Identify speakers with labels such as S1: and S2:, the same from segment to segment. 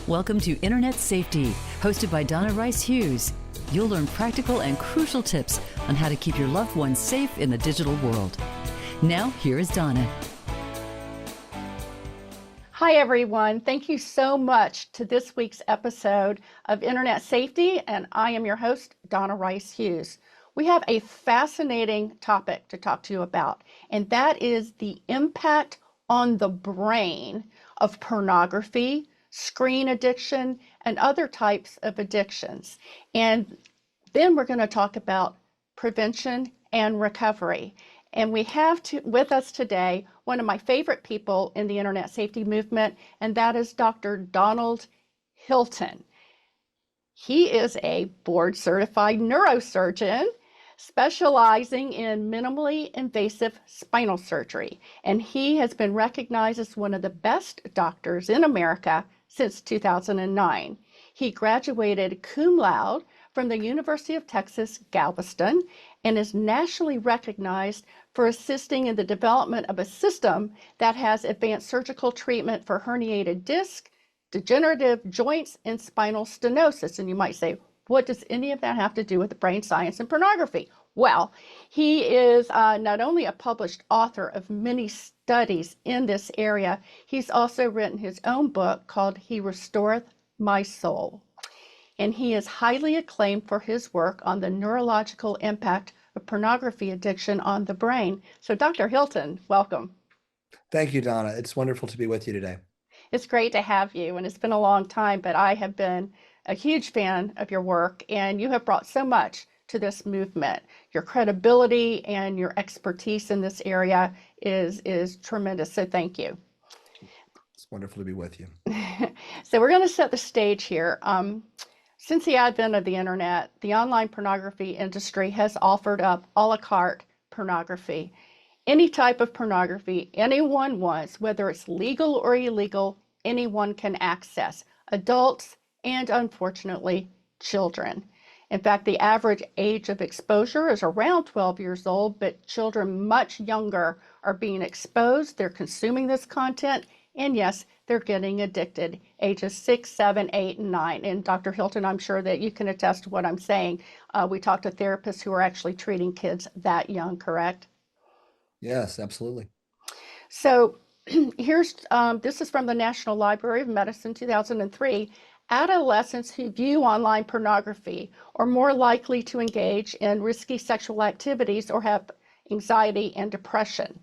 S1: Welcome to Internet Safety, hosted by Donna Rice Hughes. You'll learn practical and crucial tips on how to keep your loved ones safe in the digital world. Now, here is Donna.
S2: Hi, everyone. Thank you so much to this week's episode of Internet Safety, and I am your host, Donna Rice Hughes. We have a fascinating topic to talk to you about, and that is the impact on the brain of pornography, screen addiction, and other types of addictions. And then we're going to talk about prevention and recovery. And we have with us today one of my favorite people in the internet safety movement, and that is Dr. Donald Hilton. He is a board-certified neurosurgeon specializing in minimally invasive spinal surgery, and he has been recognized as one of the best doctors in America since 2009. He graduated cum laude from the University of Texas, Galveston, and is nationally recognized for assisting in the development of a system that has advanced surgical treatment for herniated disc, degenerative joints, and spinal stenosis. And you might say, what does any of that have to do with brain science and pornography? Well, he is not only a published author of many studies in this area, he's also written his own book called He Restoreth My Soul. And he is highly acclaimed for his work on the neurological impact of pornography addiction on the brain. So Dr. Hilton, welcome.
S3: Thank you, Donna. It's wonderful to be with you today.
S2: It's great to have you, and it's been a long time, but I have been a huge fan of your work, and you have brought so much to this movement. Your credibility and your expertise in this area is tremendous, so thank you.
S3: It's wonderful to be with you.
S2: So we're going to set the stage here. Since the advent of the internet, the online pornography industry has offered up a la carte pornography. Any type of pornography anyone wants, whether it's legal or illegal, anyone can access. Adults and, unfortunately, children. In fact, the average age of exposure is around 12 years old, but children much younger are being exposed. They're consuming this content, and yes, they're getting addicted, ages 6, 7, 8, and 9. And Dr. Hilton, I'm sure that you can attest to what I'm saying. We talk to therapists who are actually treating kids that young, correct?
S3: Yes, absolutely.
S2: So this is from the National Library of Medicine, 2003. Adolescents who view online pornography are more likely to engage in risky sexual activities or have anxiety and depression.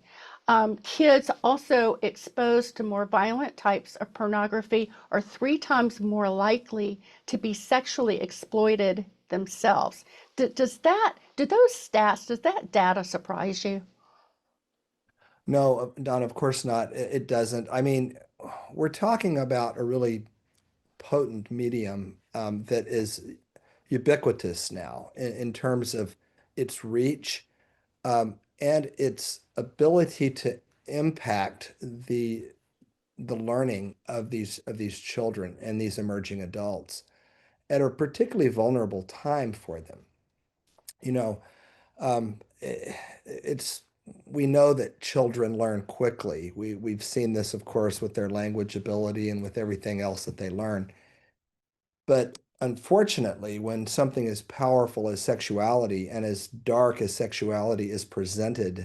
S2: Kids also exposed to more violent types of pornography are 3 times more likely to be sexually exploited themselves. Does that data surprise you?
S3: No, Donna, of course not. It doesn't. I mean, we're talking about a really potent medium that is ubiquitous now in terms of its reach and its ability to impact the learning of these children and these emerging adults at a particularly vulnerable time for them. You know, it's we know that children learn quickly. We've seen this, of course, with their language ability and with everything else that they learn. But unfortunately, when something as powerful as sexuality and as dark as sexuality is presented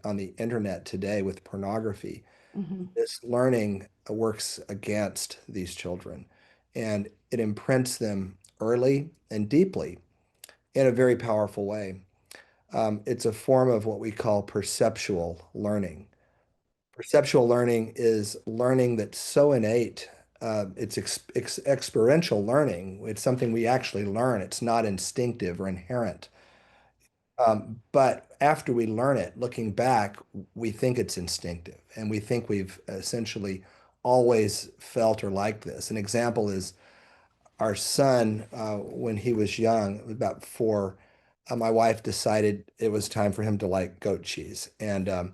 S3: on the internet today with pornography,
S2: Mm-hmm.
S3: this learning works against these children, and it imprints them early and deeply in a very powerful way. It's a form of what we call perceptual learning. Perceptual learning is learning that's so innate. It's experiential learning. It's something we actually learn. It's not instinctive or inherent. But after we learn it, looking back, we think it's instinctive, and we think we've essentially always felt or liked this. An example is our son, when he was young, about 4, my wife decided it was time for him to like goat cheese. And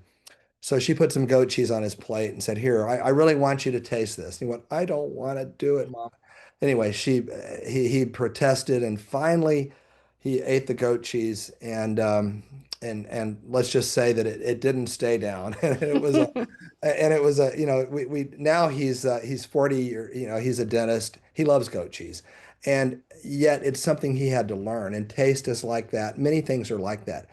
S3: so she put some goat cheese on his plate and said, "Here, I really want you to taste this." And he went, "I don't want to do it, Mom." Anyway, he protested, and finally he ate the goat cheese, and and let's just say that it didn't stay down. And it was a we now he's 40, or he's a dentist. He loves goat cheese. And yet it's something he had to learn, and taste is like that. Many things are like that.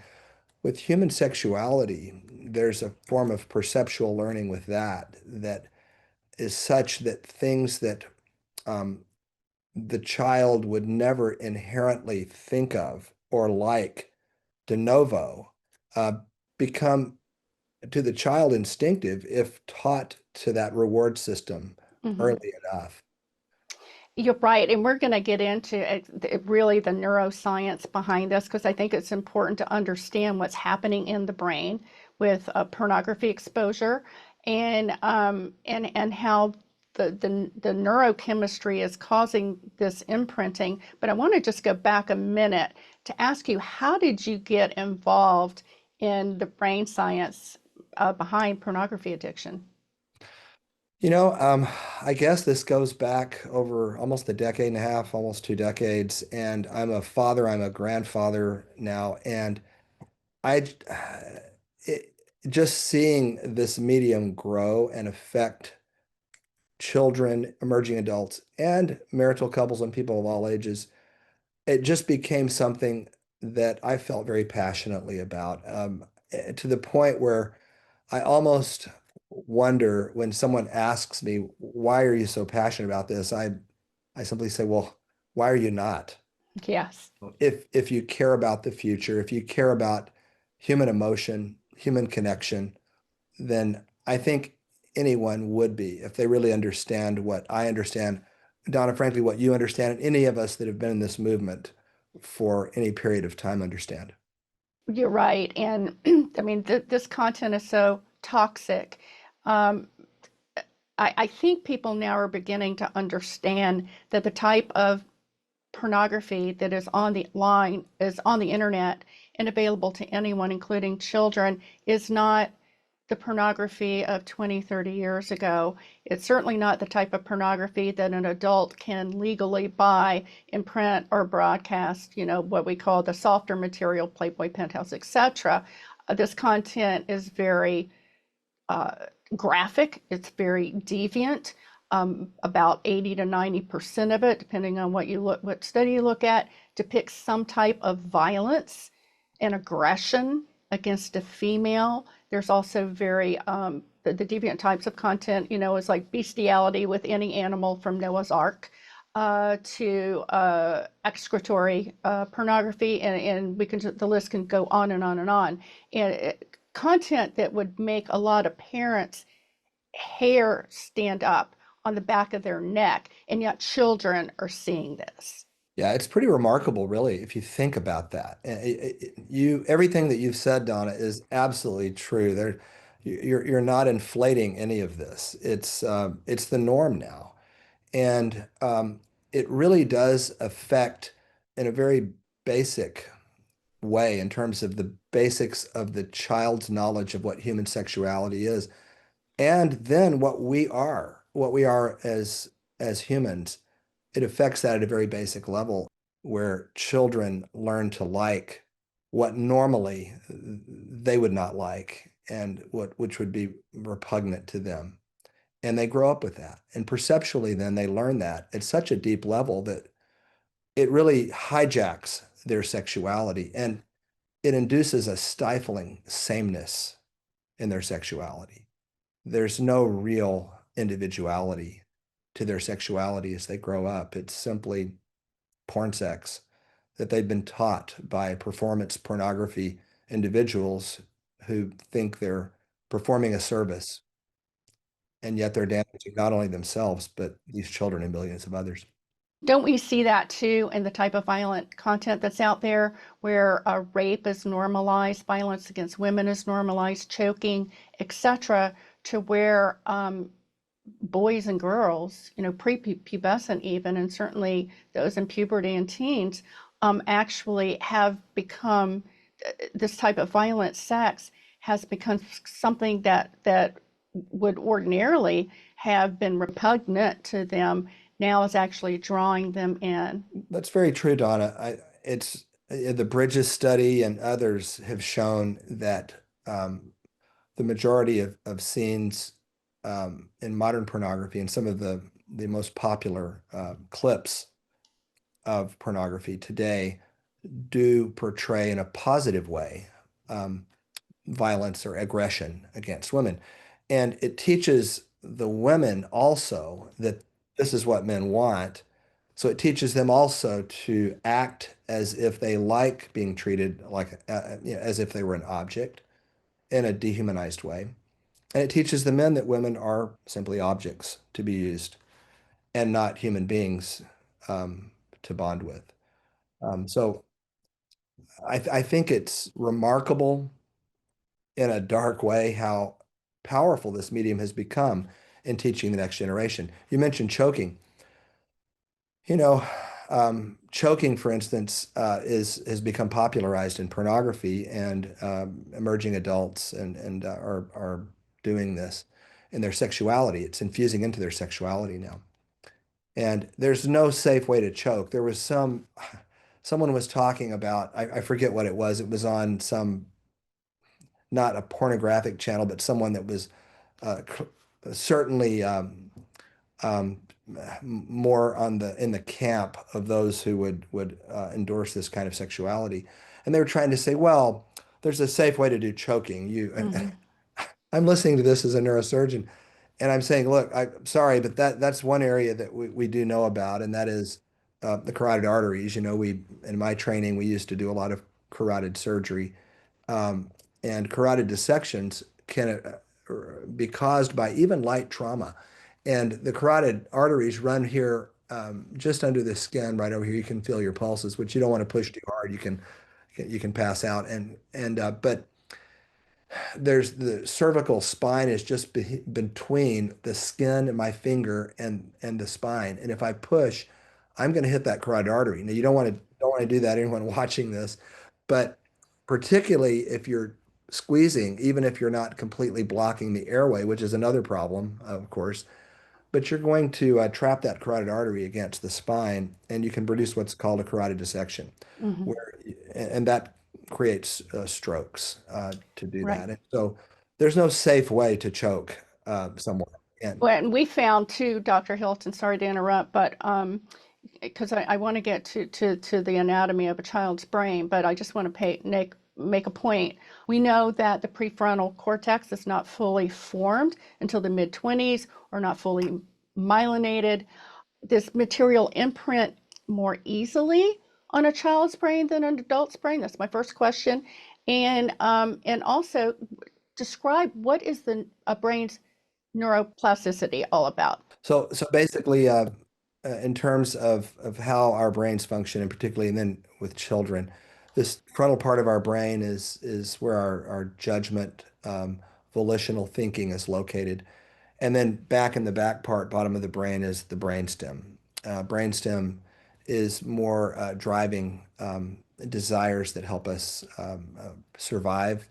S3: With human sexuality, there's a form of perceptual learning with that is such that things that um, the child would never inherently think of or like de novo uh, become to the child instinctive if taught to that reward system
S2: Mhm.
S3: early enough.
S2: You're right, and we're going to get into really the neuroscience behind this because I think it's important to understand what's happening in the brain with pornography exposure, and how the neurochemistry is causing this imprinting. But I want to just go back a minute to ask you, how did you get involved in the brain science behind pornography addiction?
S3: You know, I guess this goes back over almost a decade and a half, almost 2 decades, and I'm a father, I'm a grandfather now, and I it, just seeing this medium grow and affect children, emerging adults, and marital couples and people of all ages, it just became something that I felt very passionately about, to the point where I almost wonder when someone asks me, why are you so passionate about this? I simply say, well, why are you not?
S2: Yes.
S3: If you care about the future, if you care about human emotion, human connection, then I think anyone would be if they really understand what I understand. Donna, frankly, what you understand, and any of us that have been in this movement for any period of time understand.
S2: You're right. And I mean, this content is so toxic. Um, I think people now are beginning to understand that the type of pornography that is on the line, is on the internet and available to anyone, including children, is not the pornography of 20, 30 years ago. It's certainly not the type of pornography that an adult can legally buy in print or broadcast, what we call the softer material, Playboy, Penthouse, etc. This content is very uh, graphic, it's very deviant. About 80 to 90% of it, depending on what study you look at, depicts some type of violence and aggression against a female. There's also the deviant types of content, is like bestiality with any animal from Noah's Ark, to excretory pornography, and the list can go on and on and on. And content that would make a lot of parents' hair stand up on the back of their neck, and yet children are seeing this.
S3: Yeah, it's pretty remarkable, really, if you think about that. Everything that you've said, Donna, is absolutely true. You're not inflating any of this. It's the norm now, and it really does affect in a very basic way in terms of the basics of the child's knowledge of what human sexuality is, and then what we are as humans. It affects that at a very basic level where children learn to like what normally they would not like, and which would be repugnant to them. And they grow up with that. And perceptually, then they learn that at such a deep level that it really hijacks their sexuality, and it induces a stifling sameness in their sexuality. There's no real individuality to their sexuality as they grow up. It's simply porn sex that they've been taught by performance pornography individuals who think they're performing a service, and yet they're damaging not only themselves, but these children and millions of others.
S2: Don't we see that too in the type of violent content that's out there, where rape is normalized, violence against women is normalized, choking, etc., to where boys and girls, prepubescent even, and certainly those in puberty and teens, actually have become, this type of violent sex has become something that would ordinarily have been repugnant to them, now is actually drawing them in.
S3: That's very true, Donna. It's the Bridges study and others have shown that the majority of scenes in modern pornography and some of the most popular clips of pornography today do portray in a positive way um, violence or aggression against women. And it teaches the women also that this is what men want. So it teaches them also to act as if they like being treated like, as if they were an object in a dehumanized way. And it teaches the men that women are simply objects to be used and not human beings to bond with. So I think it's remarkable in a dark way how powerful this medium has become in teaching the next generation. You mentioned choking. You know, choking, for instance, is has become popularized in pornography, and emerging adults and are doing this in their sexuality. It's infusing into their sexuality now. And there's no safe way to choke. There was someone was talking about, I forget what it was. It was on some, not a pornographic channel, but someone that was uh, certainly um, more on the in the camp of those who would endorse this kind of sexuality. And they were trying to say, well, there's a safe way to do choking.
S2: Hmm.
S3: I'm listening to this as a neurosurgeon, and I'm saying, look, I'm sorry, but that's one area that we do know about, and that is the carotid arteries. We in my training we used to do a lot of carotid surgery, um, and carotid dissections can be caused by even light trauma. And the carotid arteries run here just under the skin, right over here. You can feel your pulses, which you don't want to push too hard. You can pass out. But there's the cervical spine is just between the skin and my finger and the spine. And if I push, I'm going to hit that carotid artery. Now you don't want to do that, anyone watching this, but particularly if you're squeezing, even if you're not completely blocking the airway, which is another problem, of course, but you're going to trap that carotid artery against the spine, and you can produce what's called a carotid dissection,
S2: Hmm.
S3: where and that creates strokes to do
S2: Right.
S3: that. And so there's no safe way to choke someone. And
S2: Well, and we found too, Dr. Hilton, sorry to interrupt, but because I want to get to the anatomy of a child's brain, but I just want to make a point. We know that the prefrontal cortex is not fully formed until the mid-20s, or not fully myelinated. This material imprint more easily on a child's brain than an adult's brain? That's my first question. And also describe what is the a brain's neuroplasticity all about?
S3: so basically, in terms of how our brains function, and particularly and then with children, this frontal part of our brain is where our judgment, volitional thinking is located. And then back in the back part, bottom of the brain, is the brainstem. Brainstem is more driving desires that help us survive,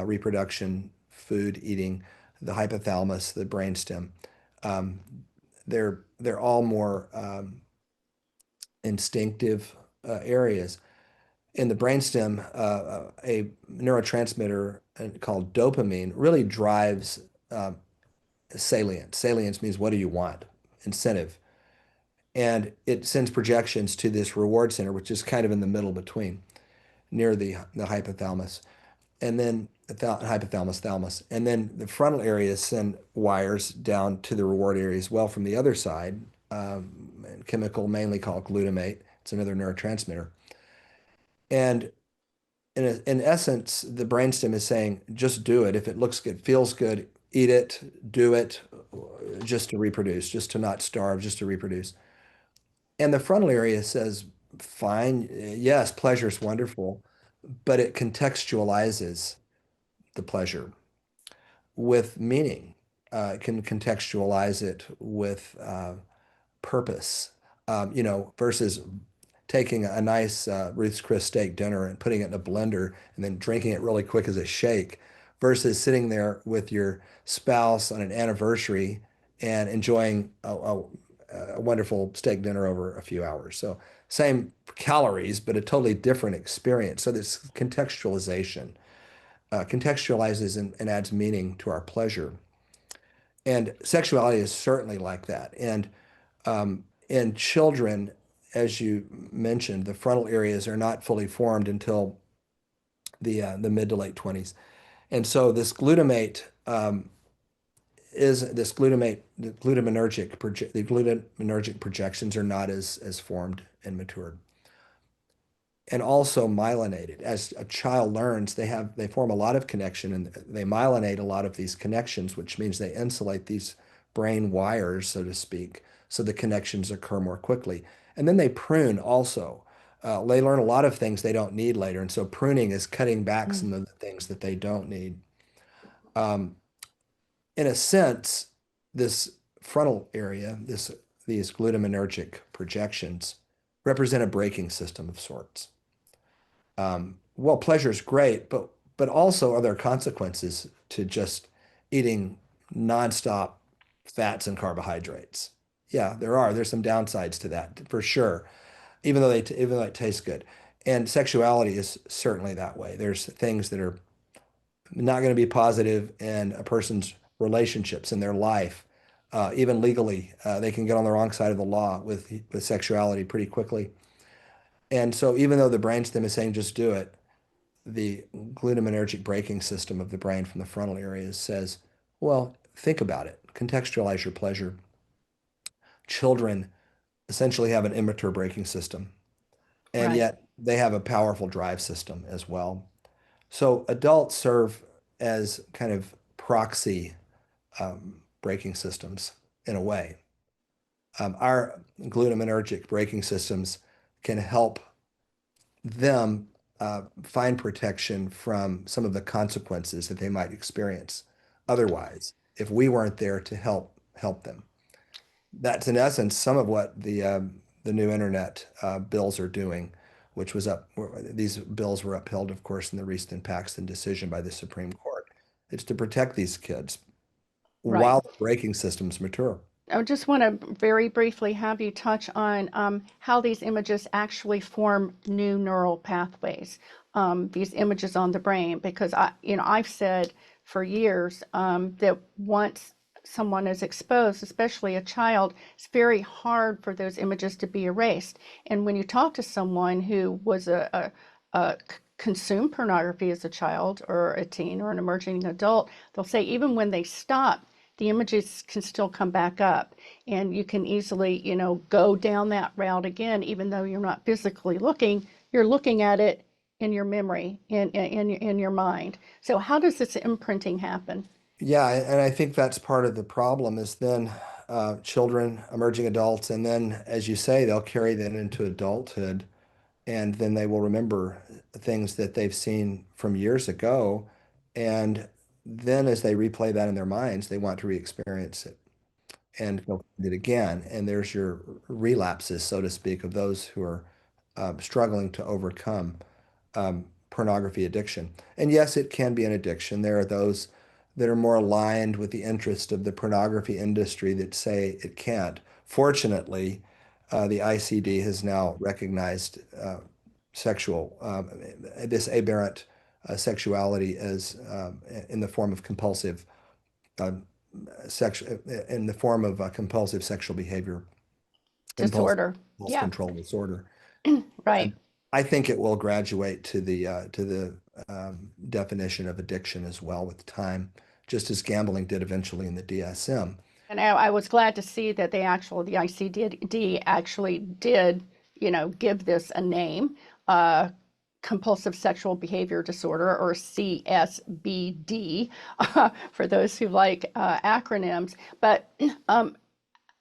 S3: reproduction, food, eating. The hypothalamus, the brainstem, um, they're all more instinctive areas. In the brainstem, a neurotransmitter called dopamine really drives salience. Salience means what do you want? Incentive. And it sends projections to this reward center, which is kind of in the middle between, near the hypothalamus. And then the hypothalamus, thalamus. And then the frontal areas send wires down to the reward area as well from the other side, chemical mainly called glutamate. It's another neurotransmitter. And in essence, the brainstem is saying, just do it. If it looks good, feels good, eat it, do it, just to reproduce, just to not starve, just to reproduce. And the frontal area says, fine, yes, pleasure is wonderful, but it contextualizes the pleasure with meaning. It can contextualize it with purpose, versus taking a nice Ruth's Chris steak dinner and putting it in a blender and then drinking it really quick as a shake, versus sitting there with your spouse on an anniversary and enjoying a wonderful steak dinner over a few hours. So same calories, but a totally different experience. So this contextualization contextualizes and adds meaning to our pleasure. And sexuality is certainly like that. And in children, as you mentioned, the frontal areas are not fully formed until the mid to late 20s. And so the glutaminergic projections are not as formed and matured. And also myelinated. As a child learns, they form a lot of connection and they myelinate a lot of these connections, which means they insulate these brain wires, so to speak, so the connections occur more quickly. And then they prune also. They learn a lot of things they don't need later. And so pruning is cutting back
S2: Mm.
S3: some of the things that they don't need. Um, in a sense, this frontal area, these glutaminergic projections represent a braking system of sorts. Well, pleasure is great, but also are there consequences to just eating nonstop fats and carbohydrates? Yeah, there are. There's some downsides to that for sure, even though it tastes good. And sexuality is certainly that way. There's things that are not going to be positive in a person's relationships in their life. Even legally, they can get on the wrong side of the law with sexuality pretty quickly. And so even though the brainstem is saying just do it, the glutaminergic braking system of the brain from the frontal areas says, well, think about it, contextualize your pleasure. Children essentially have an immature braking system, and
S2: Right.
S3: yet they have a powerful drive system as well. So adults serve as kind of proxy braking systems in a way. Our glutaminergic braking systems can help them find protection from some of the consequences that they might experience otherwise if we weren't there to help them. That's in essence some of what the new internet bills are doing, which was up. These bills were upheld, of course, in the recent Paxton decision by the Supreme Court. It's to protect these kids
S2: Right.
S3: while the braking systems mature.
S2: I just want to very briefly have you touch on how these images actually form new neural pathways, these images on the brain, because I've said for years that once someone is exposed, especially a child, it's very hard for those images to be erased. And when you talk to someone who was consumed pornography as a child or a teen or an emerging adult, they'll say even when they stop, the images can still come back up and you can easily, go down that route again, even though you're not physically looking, you're looking at it in your memory, in your mind. So how does this imprinting happen?
S3: Yeah, and I think that's part of the problem is then children, emerging adults, and then, as you say, they'll carry that into adulthood, and then they will remember things that they've seen from years ago, and then as they replay that in their minds, they want to re-experience it and go find it again. And there's your relapses, so to speak, of those who are struggling to overcome pornography addiction. And yes, it can be an addiction. There are those that are more aligned with the interest of the pornography industry that say it can't. Fortunately, the ICD has now recognized sexual, this aberrant sexuality as in the form of compulsive uh, in the form of compulsive sexual behavior, impulsive
S2: Disorder.
S3: impulse
S2: Yeah,
S3: control disorder.
S2: right.
S3: And I think it will graduate to the definition of addiction as well with time, just as gambling did eventually in the DSM.
S2: And I was glad to see that the ICD actually did, give this a name, uh, compulsive sexual behavior disorder, or CSBD, for those who like acronyms. But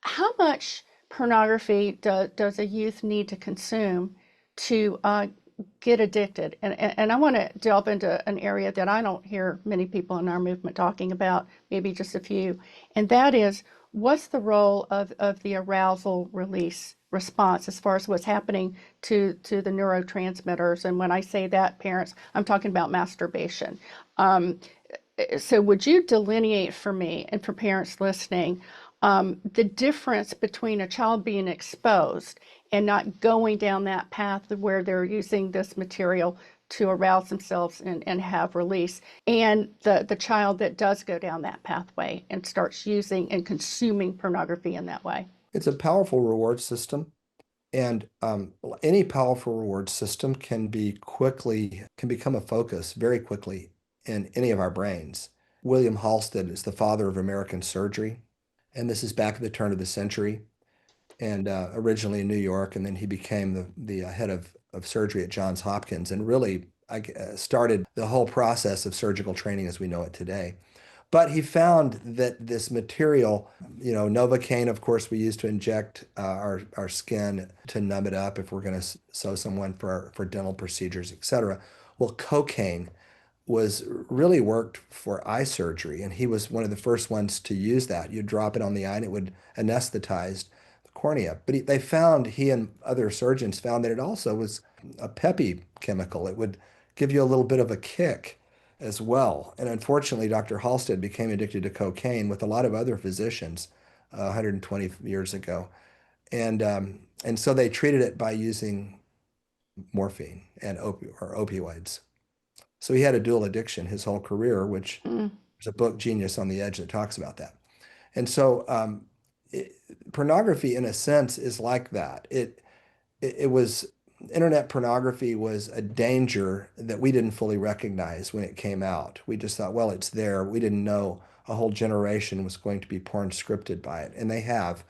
S2: how much pornography does a youth need to consume to get addicted? And I want to delve into an area that I don't hear many people in our movement talking about, maybe just a few, and that is what's the role of the arousal release response as far as what's happening to the neurotransmitters. And when I say that, parents, I'm talking about masturbation. So would you delineate for me and for parents listening the difference between a child being exposed and not going down that path where they're using this material to arouse themselves and have release, and the child that does go down that pathway and starts using and consuming pornography in that way.
S3: It's a powerful reward system. And any powerful reward system can become a focus very quickly in any of our brains. William Halsted is the father of American surgery, and this is back at the turn of the century, and originally in New York, and then he became the head of surgery at Johns Hopkins, and really started the whole process of surgical training as we know it today. But he found that this material, Novocaine, of course, we use to inject our skin to numb it up if we're going to sew someone for dental procedures, et cetera. Well, cocaine was really worked for eye surgery, and he was one of the first ones to use that. You'd drop it on the eye, and it would anesthetize the cornea. But he and other surgeons found that it also was a peppy chemical. It would give you a little bit of a kick as well. And unfortunately, Dr. Halsted became addicted to cocaine with a lot of other physicians 120 years ago. And so they treated it by using morphine and opioids. So he had a dual addiction his whole career, which
S2: Mm,
S3: there's a book, Genius on the Edge, that talks about that. And so it, pornography, in a sense, is like that. It was internet pornography was a danger that we didn't fully recognize when it came out. We just thought, well, it's there. We didn't know a whole generation was going to be porn scripted by it, and they have.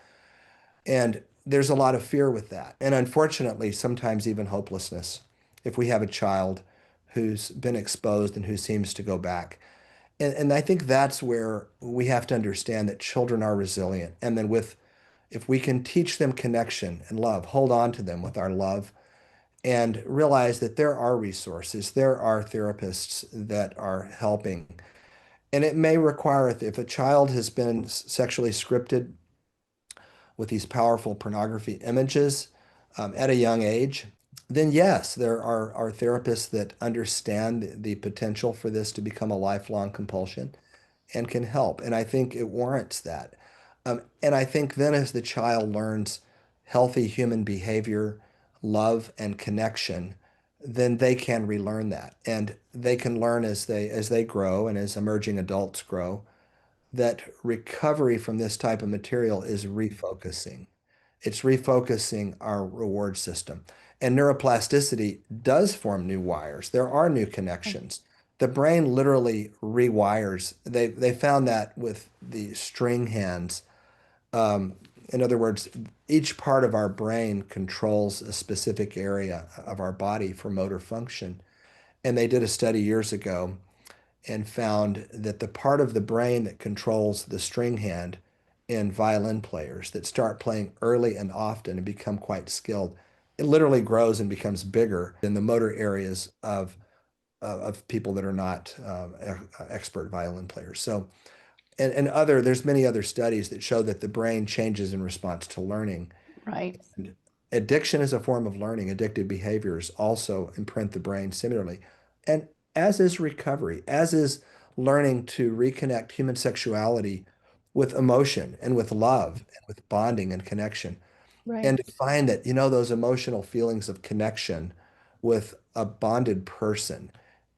S3: And there's a lot of fear with that. And unfortunately, sometimes even hopelessness if we have a child who's been exposed and who seems to go back. And I think that's where we have to understand that children are resilient. And then if we can teach them connection and love, hold on to them with our love and realize that there are resources, there are therapists that are helping. And it may require, if a child has been sexually scripted with these powerful pornography images at a young age, then yes, there are therapists that understand the potential for this to become a lifelong compulsion and can help. And I think it warrants that. And I think then as the child learns healthy human behavior, love, and connection, then they can relearn that. And they can learn as they grow and as emerging adults grow that recovery from this type of material is refocusing. It's refocusing our reward system. And neuroplasticity does form new wires. There are new connections. The brain literally rewires. They found that with the string hands. In other words, each part of our brain controls a specific area of our body for motor function. And they did a study years ago and found that the part of the brain that controls the string hand in violin players that start playing early and often and become quite skilled, it literally grows and becomes bigger than the motor areas of people that are not expert violin players. So, there's many other studies that show that the brain changes in response to learning.
S2: right.
S3: And addiction is a form of learning. Addictive behaviors also imprint the brain similarly. And as is recovery, as is learning to reconnect human sexuality with emotion and with love and with bonding and connection.
S2: Right.
S3: And to find that, those emotional feelings of connection with a bonded person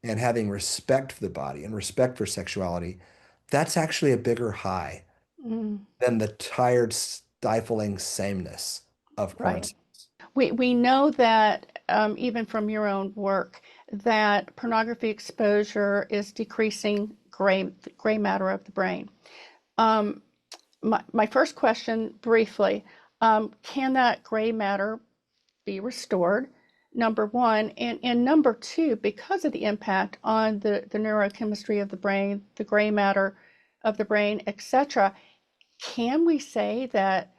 S3: and having respect for the body and respect for sexuality, that's actually a bigger high
S2: Mm,
S3: than the tired, stifling sameness of porn.
S2: right. We know that even from your own work that pornography exposure is decreasing gray matter of the brain. Um, my first question, briefly, can that gray matter be restored? Number one, and number two, because of the impact on the neurochemistry of the brain, the gray matter of the brain, etc., can we say that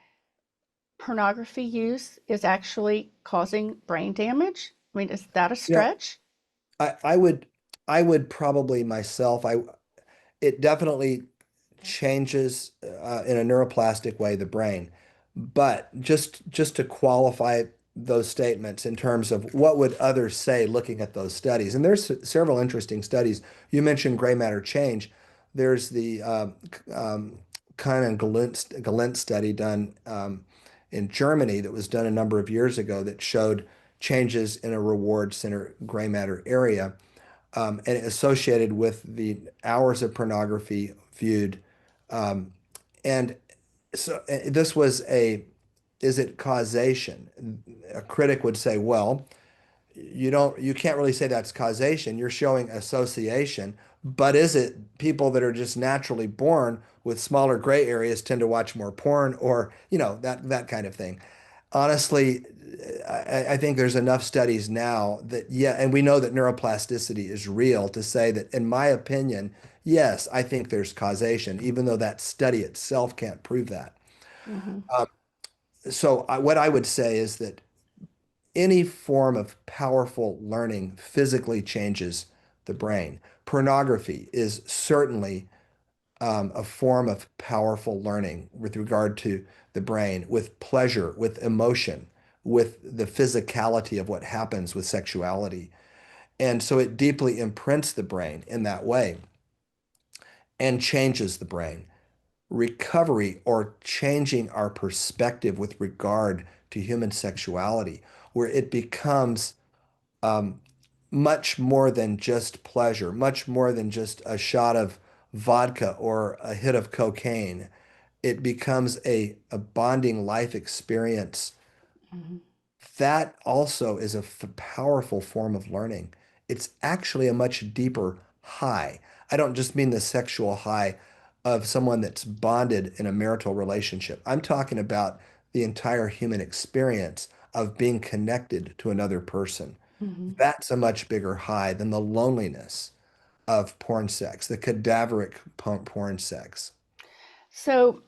S2: pornography use is actually causing brain damage? I mean, is that a
S3: You know,
S2: stretch?
S3: I would probably myself, it definitely changes in a neuroplastic way the brain. But just to qualify those statements in terms of what would others say looking at those studies, and there's several interesting studies. You mentioned gray matter change. There's the Galent study done in Germany that was done a number of years ago that showed changes in a reward center gray matter area and associated with the hours of pornography viewed. Um, and so this was is it causation? A critic would say, well, you can't really say that's causation. You're showing association, but is it people that are just naturally born with smaller gray areas tend to watch more porn or, that kind of thing? Honestly, I think there's enough studies now that, yeah, and we know that neuroplasticity is real to say that, in my opinion, yes, I think there's causation, even though that study itself can't prove that.
S2: Hmm.
S3: What I would say is that any form of powerful learning physically changes the brain. Pornography is certainly a form of powerful learning with regard to the brain, with pleasure, with emotion, with the physicality of what happens with sexuality. And so it deeply imprints the brain in that way and changes the brain. Recovery or changing our perspective with regard to human sexuality, where it becomes um, much more than just pleasure, much more than just a shot of vodka or a hit of cocaine. It becomes a bonding life experience.
S2: Hmm.
S3: That also is a powerful form of learning. It's actually a much deeper high. I don't just mean the sexual high of someone that's bonded in a marital relationship. I'm talking about the entire human experience of being connected to another person.
S2: Hmm.
S3: That's a much bigger high than the loneliness of porn sex, the cadaveric porn sex.
S2: So,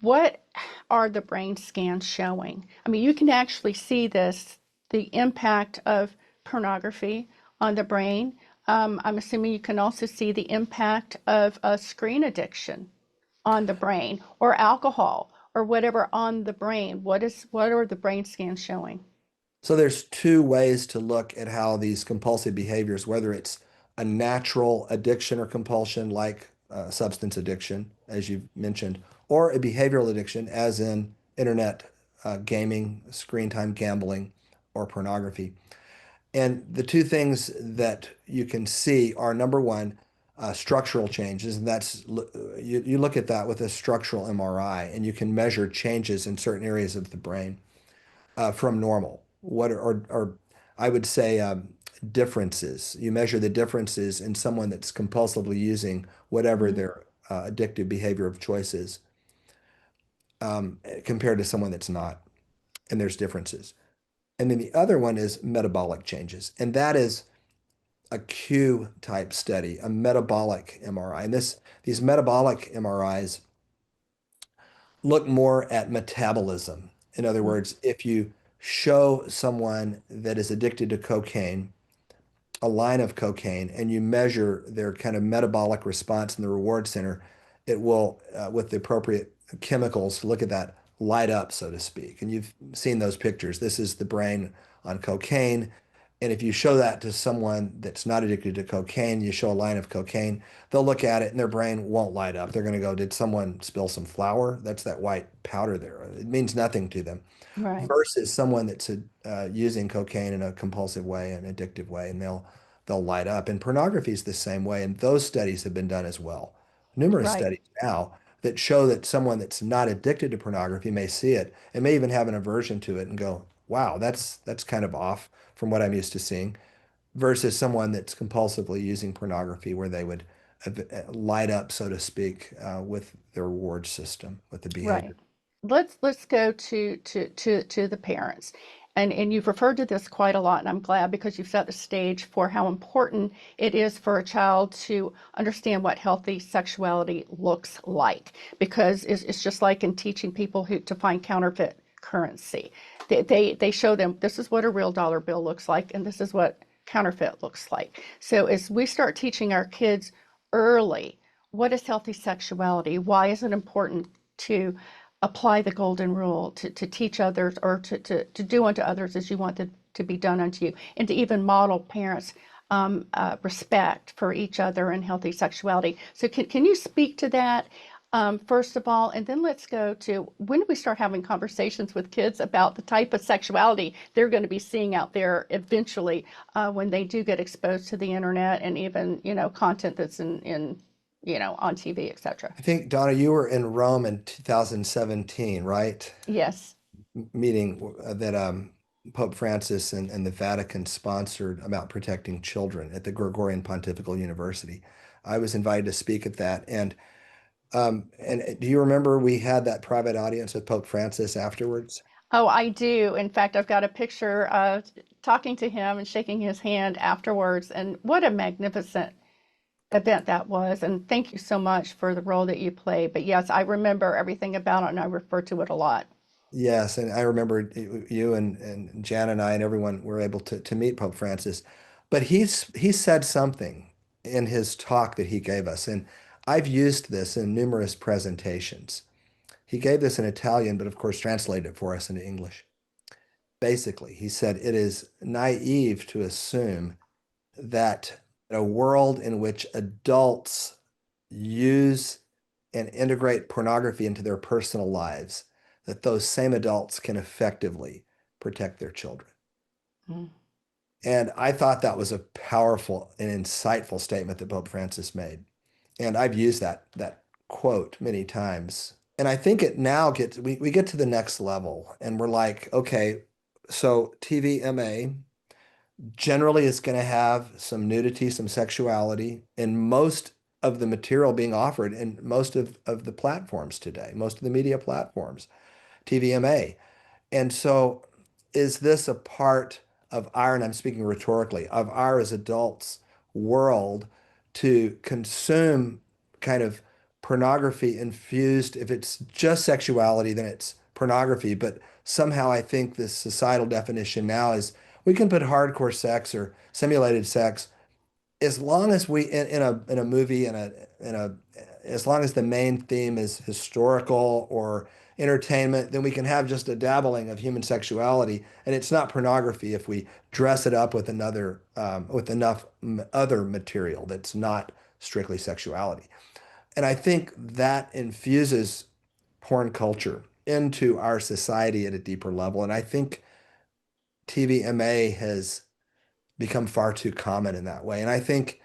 S2: what are the brain scans showing? I mean, you can actually see the impact of pornography on the brain. I'm assuming you can also see the impact of a screen addiction on the brain or alcohol or whatever on the brain. What are the brain scans showing?
S3: So there's two ways to look at how these compulsive behaviors, whether it's a natural addiction or compulsion like substance addiction, as you mentioned, or a behavioral addiction, as in internet gaming, screen time gambling, or pornography. And the two things that you can see are number one, structural changes, and you look at that with a structural MRI, and you can measure changes in certain areas of the brain from normal. Or I would say differences. You measure the differences in someone that's compulsively using whatever
S2: Mhm.
S3: their addictive behavior of choice is compared to someone that's not, and there's differences. And then the other one is metabolic changes, and that is a Q type study, a metabolic MRI. And these metabolic MRIs look more at metabolism. In other words, if you show someone that is addicted to cocaine a line of cocaine and you measure their kind of metabolic response in the reward center, it will, with the appropriate chemicals, look at that light up, so to speak. And you've seen those pictures. This is the brain on cocaine. And if you show that to someone that's not addicted to cocaine, you show a line of cocaine, they'll look at it and their brain won't light up. They're going to go, did someone spill some flour? That's that white powder there. It means nothing to them
S2: Right,
S3: versus someone that's using cocaine in a compulsive way, an addictive way, and they'll light up. And pornography is the same way, and those studies have been done as well. Numerous
S2: right,
S3: studies now that show that someone that's not addicted to pornography may see it and may even have an aversion to it and go, "Wow, that's kind of off from what I'm used to seeing," versus someone that's compulsively using pornography where they would light up, so to speak, with their reward system, with the
S2: right.
S3: behavior.
S2: Let's go to the parents. And you've referred to this quite a lot, and I'm glad because you've set the stage for how important it is for a child to understand what healthy sexuality looks like. Because it's just like in teaching people who to find counterfeit currency. They show them this is what a real dollar bill looks like, and this is what counterfeit looks like. So as we start teaching our kids early, what is healthy sexuality? Why is it important to apply the golden rule, to teach others or to do unto others as you want to be done unto you, and to even model parents respect for each other and healthy sexuality. So can you speak to that? First of all, and then let's go to when do we start having conversations with kids about the type of sexuality they're going to be seeing out there eventually when they do get exposed to the internet and even, content that's in on TV, etc.
S3: I think, Donna, you were in Rome in 2017, right?
S2: Yes.
S3: Meeting that Pope Francis and the Vatican sponsored about protecting children at the Gregorian Pontifical University. I was invited to speak at that, and do you remember we had that private audience with Pope Francis afterwards?
S2: Oh, I do. In fact, I've got a picture of talking to him and shaking his hand afterwards. And what a magnificent event that was. And thank you so much for the role that you played. But yes, I remember everything about it and I refer to it a lot.
S3: Yes, and I remember you and Jan and I and everyone were able to meet Pope Francis. But he said something in his talk that he gave us, and I've used this in numerous presentations. He gave this in Italian, but of course translated it for us into English. Basically, he said it is naive to assume that a world in which adults use and integrate pornography into their personal lives, that those same adults can effectively protect their children.
S2: Mm.
S3: And I thought that was a powerful and insightful statement that Pope Francis made. And I've used that quote many times. And I think it now we get to the next level and we're like, okay, so TVMA generally is going to have some nudity, some sexuality in most of the material being offered in most of the platforms today, most of the media platforms, TVMA. And so is this a part of our, and I'm speaking rhetorically, of our as adults world to consume kind of pornography infused? If it's just sexuality, then it's pornography. But somehow I think this societal definition now is we can put hardcore sex or simulated sex as long as we in a movie in a as long as the main theme is historical or entertainment, then we can have just a dabbling of human sexuality, and it's not pornography if we dress it up with another with enough other material that's not strictly sexuality. And I think that infuses porn culture into our society at a deeper level, and I think TVMA has become far too common in that way. And I think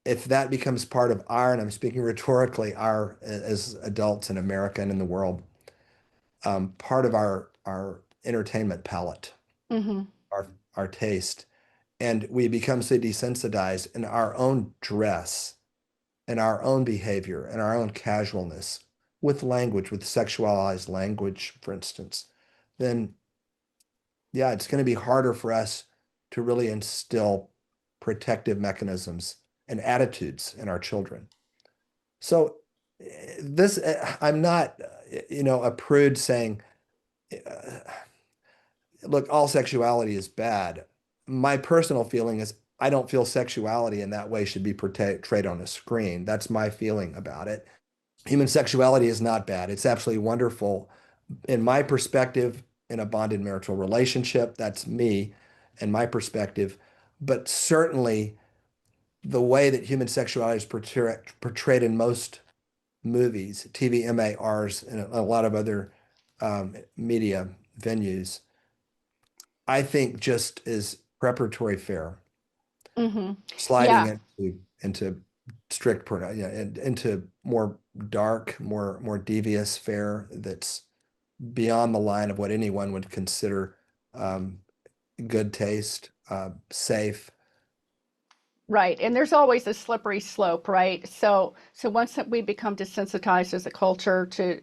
S3: if that becomes part of our, and I'm speaking rhetorically, our as adults in America and in the world, part of our entertainment palette,
S2: Hmm.
S3: our taste, and we become so desensitized in our own dress and our own behavior and our own casualness with language, with sexualized language, for instance, then yeah, it's going to be harder for us to really instill protective mechanisms and attitudes in our children. So I'm not, a prude saying, uh, look, all sexuality is bad. My personal feeling is I don't feel sexuality in that way should be portrayed on a screen. That's my feeling about it. Human sexuality is not bad. It's absolutely wonderful. In my perspective, in a bonded marital relationship, that's me and my perspective. But certainly the way that human sexuality is portrayed in most movies, TV, MARs, and a lot of other media venues, I think just is preparatory fare,
S2: Hmm.
S3: sliding
S2: Yeah.
S3: into strict porno, into more dark, more devious fare that's beyond the line of what anyone would consider um, good taste, safe.
S2: Right. And there's always a slippery slope, right? So once that we become desensitized as a culture to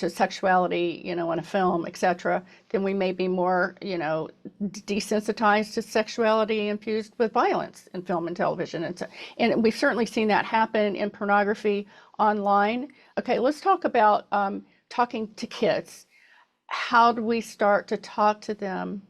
S2: sexuality, in a film, etc., then we may be more, desensitized to sexuality infused with violence in film and television. And we've certainly seen that happen in pornography online. Okay, let's talk about talking to kids. How do we start to talk to them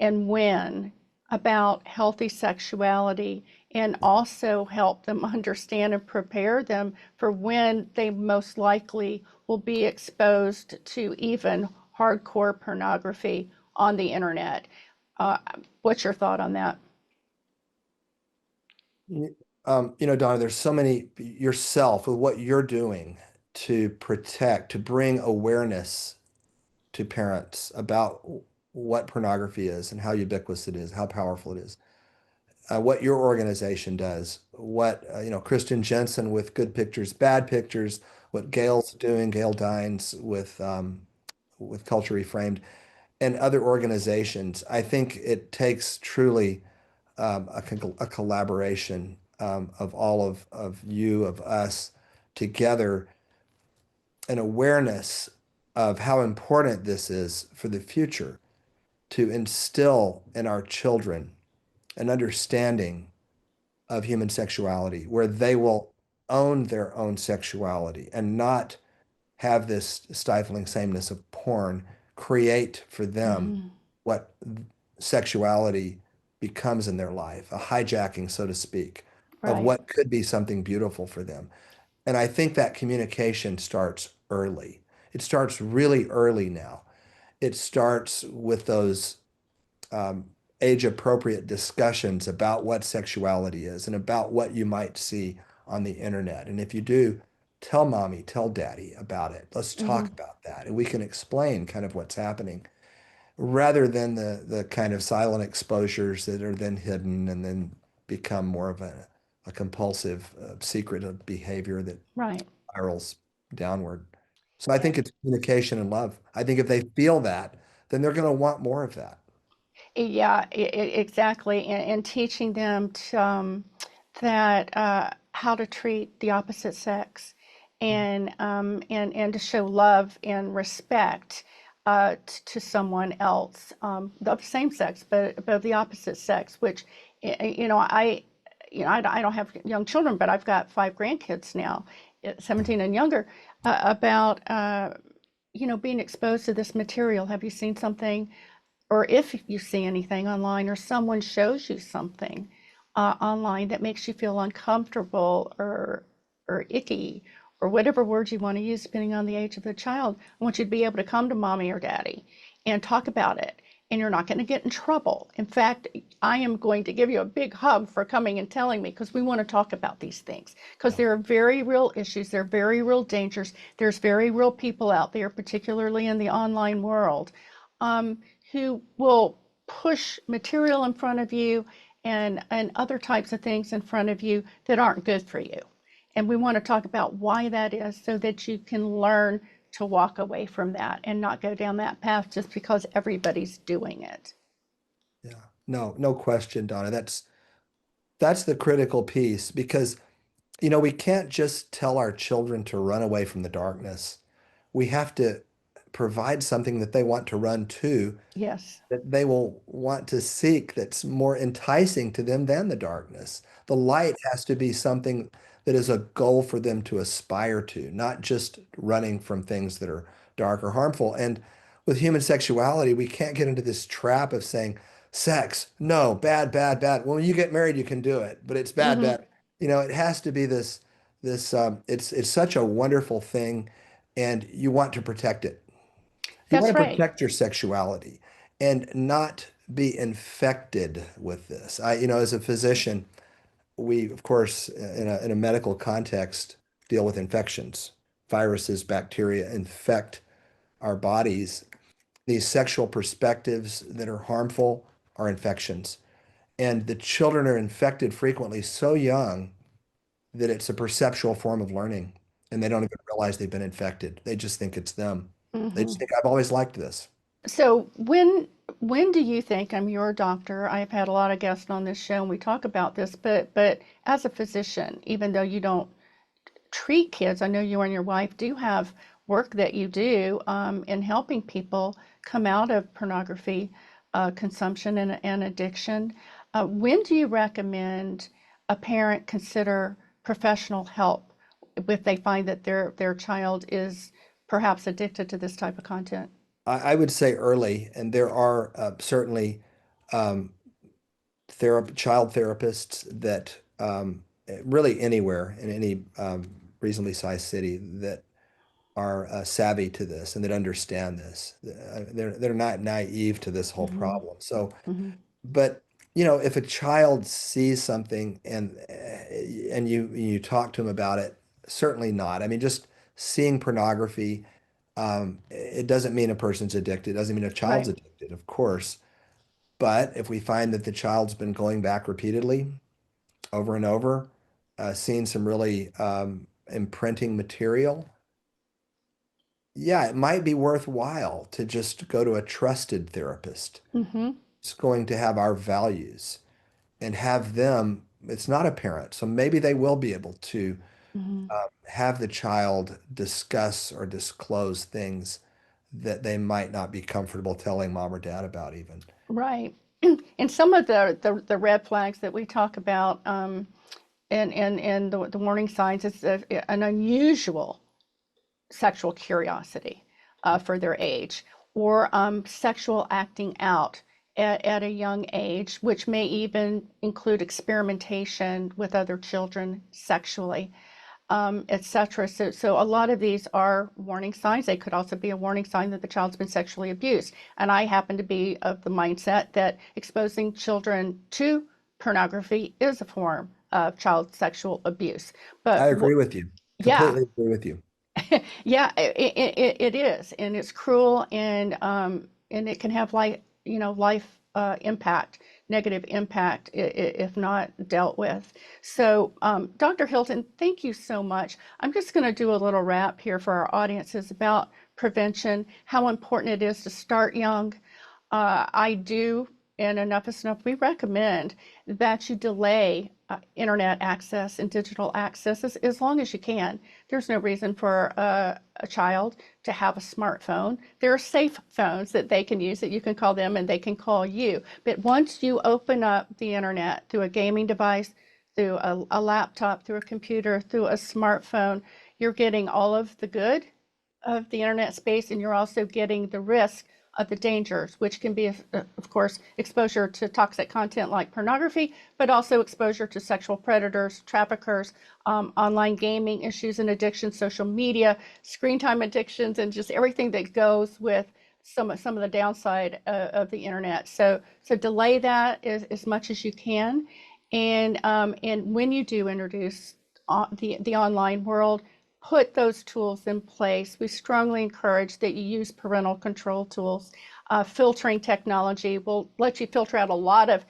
S2: and when about healthy sexuality and also help them understand and prepare them for when they most likely will be exposed to even hardcore pornography on the internet? Uh, what's your thought on that?
S3: Donna, there's so many yourself with what you're doing to protect, to bring awareness to parents about what pornography is and how ubiquitous it is, how powerful it is. What your organization does, what Kristen Jensen with Good Pictures, Bad Pictures, what Gail's doing, Gail Dines with Culture Reframed, and other organizations. I think it takes truly a collaboration of all of you, of us together, an awareness of how important this is for the future to instill in our children an understanding of human sexuality where they will own their own sexuality and not have this stifling sameness of porn create for them
S2: Hmm.
S3: what sexuality becomes in their life, a hijacking, so to speak, of
S2: Right.
S3: what could be something beautiful for them. And I think that communication starts early. It starts really early now. It starts with those um, age appropriate discussions about what sexuality is and about what you might see on the internet. And if you do, tell mommy, tell daddy about it. Let's
S2: Hmm.
S3: talk about that. And we can explain kind of what's happening rather than the kind of silent exposures that are then hidden and then become more of a compulsive, secretive behavior that
S2: Right.
S3: spirals downward. So I think it's communication and love. I think if they feel that, then they're going to want more of that.
S2: Yeah, exactly. And teaching them that how to treat the opposite sex and to show love and respect to someone else of the same sex, but of the opposite sex, which, I don't have young children, but I've got 5 grandkids now, 17 and younger, about, being exposed to this material. Have you seen something? Or if you see anything online or someone shows you something online that makes you feel uncomfortable or icky or whatever words you want to use depending on the age of the child, I want you to be able to come to mommy or daddy and talk about it. And you're not going to get in trouble. In fact, I am going to give you a big hug for coming and telling me because we want to talk about these things because
S3: Yeah.
S2: there are very real issues, there are very real dangers, there's very real people out there, particularly in the online world, um, who will push material in front of you and other types of things in front of you that aren't good for you. And we want to talk about why that is so that you can learn to walk away from that and not go down that path just because everybody's doing it.
S3: Yeah. No, no question, Donna. That's the critical piece because we can't just tell our children to run away from the darkness. We have to provide something that they want to run to,
S2: Yes.
S3: that they will want to seek, that's more enticing to them than the darkness. The light has to be something that is a goal for them to aspire to, not just running from things that are dark or harmful. And with human sexuality, we can't get into this trap of saying, sex, no, bad, bad, bad. Well, when you get married, you can do it, but it's bad,
S2: Mm-hmm.
S3: bad. It has to be it's such a wonderful thing, and you want to protect it. You want
S2: That's
S3: to
S2: right.
S3: protect your sexuality and not be infected with this. As a physician, we, of course, in a medical context, deal with infections. Viruses, bacteria infect our bodies. These sexual perspectives that are harmful are infections. And the children are infected frequently so young that it's a perceptual form of learning. And they don't even realize they've been infected. They just think it's them. They
S2: Mm-hmm.
S3: just think, I've always liked this.
S2: So when do you think, I'm your doctor, I've had a lot of guests on this show and we talk about this, but as a physician, even though you don't treat kids, I know you and your wife do have work that you do in helping people come out of pornography consumption and addiction. When do you recommend a parent consider professional help if they find that their child is perhaps addicted to this type of content?
S3: I would say early, and there are certainly um, child therapists that really anywhere in any reasonably sized city that are savvy to this and that understand this. They're not naive to this whole
S2: Hmm.
S3: problem. So,
S2: Hmm.
S3: but if a child sees something and you talk to them about it, certainly not. I mean, just seeing pornography, it doesn't mean a person's addicted. It doesn't mean a child's
S2: Right.
S3: addicted, of course. But if we find that the child's been going back repeatedly over and over, seeing some really imprinting material, yeah, it might be worthwhile to just go to a trusted therapist.
S2: Mm-hmm.
S3: It's going to have our values and have them, it's not a parent, so maybe they will be able to
S2: Mm-hmm.
S3: have the child discuss or disclose things that they might not be comfortable telling mom or dad about even.
S2: Right. And some of the red flags that we talk about and the warning signs is an unusual sexual curiosity for their age, or sexual acting out at a young age, which may even include experimentation with other children sexually, etc. So a lot of these are warning signs. They could also be a warning sign that the child's been sexually abused. And I happen to be of the mindset that exposing children to pornography is a form of child sexual abuse.
S3: I
S2: But
S3: agree with you.
S2: yeah,
S3: Completely agree with you.
S2: yeah, it is, and it's cruel, and it can have life impact, negative impact if not dealt with. So, Dr. Hilton, thank you so much. I'm just going to do a little wrap here for our audiences about prevention, how important it is to start young. I do, and enough is enough. We recommend that you delay internet access and digital access as long as you can. There's no reason for a child to have a smartphone. There are safe phones that they can use that you can call them and they can call you. But once you open up the internet through a gaming device, through a laptop, through a computer, through a smartphone, you're getting all of the good of the internet space, and you're also getting the risk of the dangers, which can be, of course, exposure to toxic content like pornography, but also exposure to sexual predators, traffickers, online gaming issues and addictions, social media, screen time addictions, and just everything that goes with some of the downside of the internet. So delay that as much as you can, and when you do introduce the online world, put those tools in place. We strongly encourage that you use parental control tools. Filtering technology will let you filter out a lot of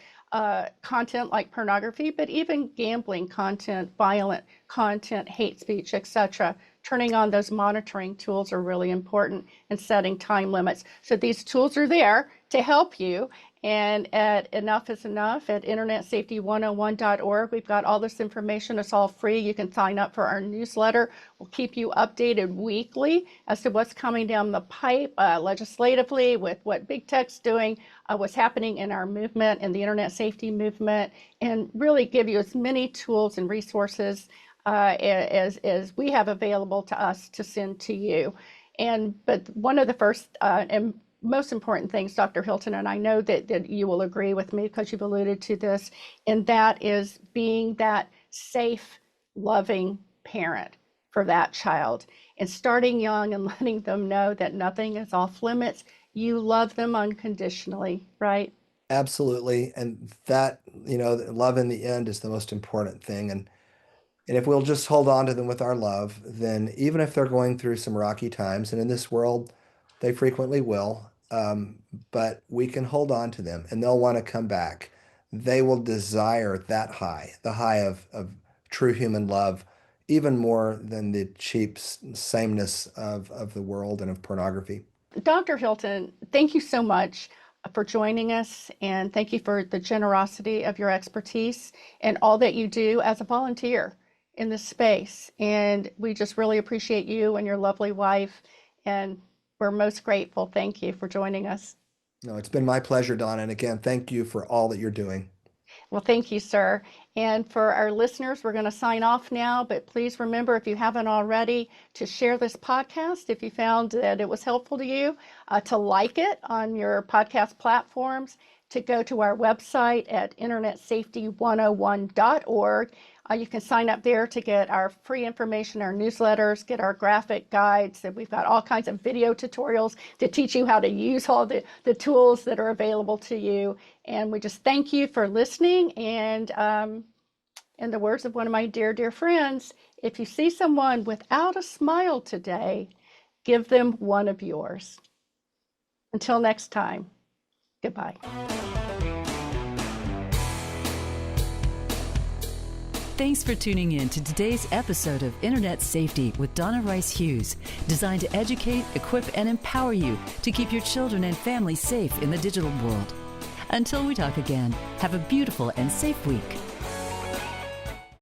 S2: content like pornography, but even gambling content, violent content, hate speech, etc. Turning on those monitoring tools are really important, and setting time limits. So these tools are there to help you. And at Enough is Enough at internetsafety101.org, we've got all this information. It's all free. You can sign up for our newsletter. We'll keep you updated weekly as to what's coming down the pipe legislatively, with what big tech's doing, what's happening in our movement and the internet safety movement, and really give you as many tools and resources as we have available to us to send to you. But one of the first and most important things, Dr. Hilton, and I know that you will agree with me because you've alluded to this, and that is being that safe, loving parent for that child, and starting young and letting them know that nothing is off limits. You love them unconditionally, right?
S3: Absolutely. And that, love in the end is the most important thing. And if we'll just hold on to them with our love, then even if they're going through some rocky times, and in this world, they frequently will, but we can hold on to them and they'll want to come back. They will desire that high, the high of true human love, even more than the cheap sameness of the world and of pornography.
S2: Dr. Hilton, thank you so much for joining us, and thank you for the generosity of your expertise and all that you do as a volunteer in this space. And we just really appreciate you and your lovely wife, and we're most grateful. Thank you for joining us.
S3: No, it's been my pleasure, Donna. And again, thank you for all that you're doing.
S2: Well, thank you, sir. And for our listeners, we're going to sign off now, but please remember, if you haven't already, to share this podcast if you found that it was helpful to you, to like it on your podcast platforms, to go to our website at internetsafety101.org. You can sign up there to get our free information, our newsletters, get our graphic guides. And we've got all kinds of video tutorials to teach you how to use all the tools that are available to you. And we just thank you for listening. And in the words of one of my dear, dear friends, If you see someone without a smile today, give them one of yours. Until next time, goodbye.
S1: Thanks for tuning in to today's episode of Internet Safety with Donna Rice Hughes, designed to educate, equip, and empower you to keep your children and family safe in the digital world. Until we talk again, have a beautiful and safe week.